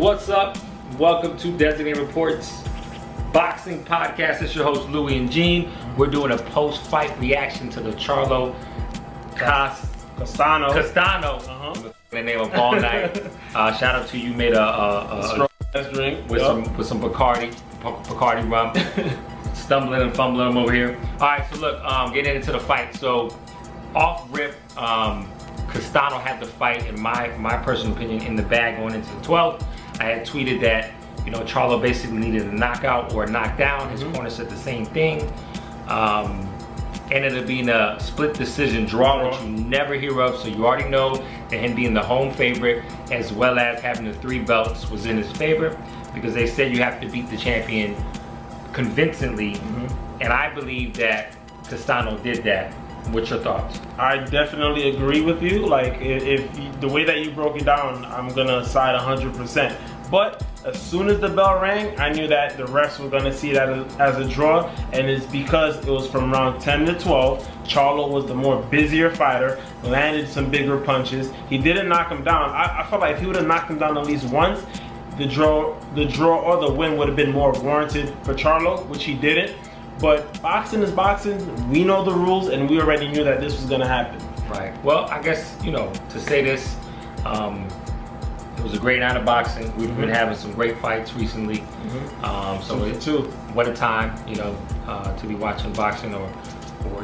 What's up? Welcome to Designated Reports Boxing Podcast. It's your host Louie and JD. We're doing a post-fight reaction to the Charlo Castano. The name of all night. Shout out to you. Made a strong drink with some Bacardi rum. Stumbling and fumbling them over here. All right, so look, getting into the fight. So off rip, Castano had the fight, in my personal opinion, in the bag going into the 12th. I had tweeted that, you know, Charlo basically needed a knockout or a knockdown. His corner said the same thing. Ended up being a split decision draw, which you never hear of, so you already know that him being the home favorite, as well as having the 3 belts, was in his favor, because they said you have to beat the champion convincingly, and I believe that Castano did that. What's your thoughts? I definitely agree with you. Like, if the way that you broke it down, I'm gonna side 100%. But as soon as the bell rang, I knew that the refs were gonna see that as a draw, and it's because it was from round 10 to 12. Charlo was the more busier fighter, landed some bigger punches. He didn't knock him down. I felt like if he would have knocked him down at least once, the draw or the win would have been more warranted for Charlo, which he didn't. But boxing is boxing. We know the rules, and we already knew that this was gonna happen. Right. Well, I guess, you know, to say this, it was a great night of boxing. We've been having some great fights recently. So what a time, you know, to be watching boxing, or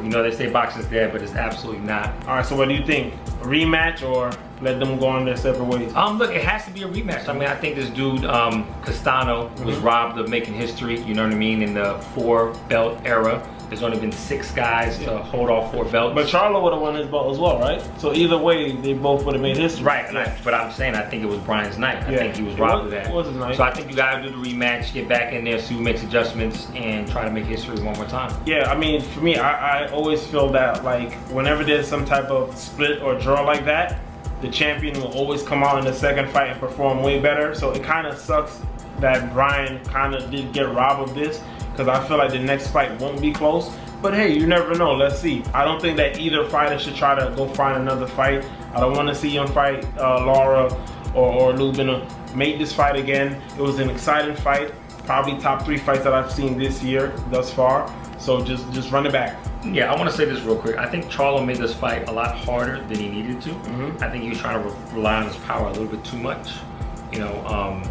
you know, they say boxing's dead, but it's absolutely not. All right, so what do you think? A rematch, or let them go on their separate ways? Look, it has to be a rematch. I mean, I think this dude, Castano, was robbed of making history, you know what I mean, in the 4-belt era. There's only been 6 guys to hold all 4 belts. But Charlo would have won his belt as well, right? So either way, they both would have made history. Right, but I'm saying I think it was Brian's night. I think he was robbed of that. It was his night. So I think you gotta do the rematch, get back in there, see who makes adjustments, and try to make history one more time. Yeah, I mean, for me, I always feel that, like, whenever there's some type of split or draw like that, the champion will always come out in the second fight and perform way better. So it kind of sucks that Brian kind of did get robbed of this, because I feel like the next fight won't be close. But hey, you never know. Let's see. I don't think that either fighter should try to go find another fight. I don't want to see him fight Laura or Lubin. Make this fight again. It was an exciting fight. Probably top 3 fights that I've seen this year thus far. So just run it back. Yeah, I want to say this real quick. I think Charlo made this fight a lot harder than he needed to. I think he was trying to rely on his power a little bit too much. You know,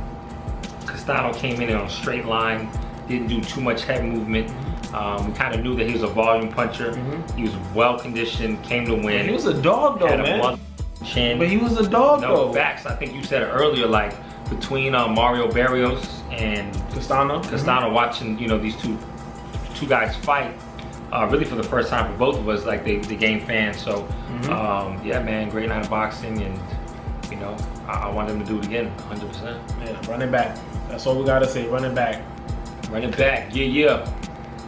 Castano came in on a straight line, didn't do too much head movement. We kind of knew that he was a volume puncher. He was well conditioned, came to win. He was a dog though, had man. A chin. But he was a dog though. No facts. I think you said it earlier, like between Mario Barrios and Castano, watching, you know, these two guys fight. Really for the first time for both of us, like they game fans. So yeah, man, great night of boxing, and you know, I want them to do it again, 100%. Yeah, run it back. That's all we gotta say. Run it back. Run it back. Yeah.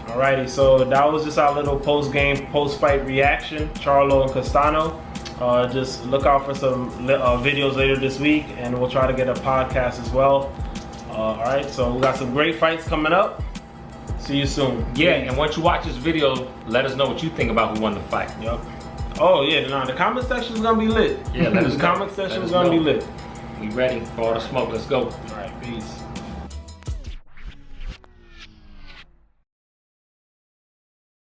Alrighty, so that was just our little post-game, post-fight reaction, Charlo and Castano. Just look out for some videos later this week, and we'll try to get a podcast as well. Alright, so we got some great fights coming up. See you soon. Yeah, and once you watch this video, let us know what you think about who won the fight. Yep. Oh yeah, no, the comment section is gonna be lit. Yeah, let us know. The comment section is gonna be lit. We ready for all the smoke. Let's go. Alright, peace.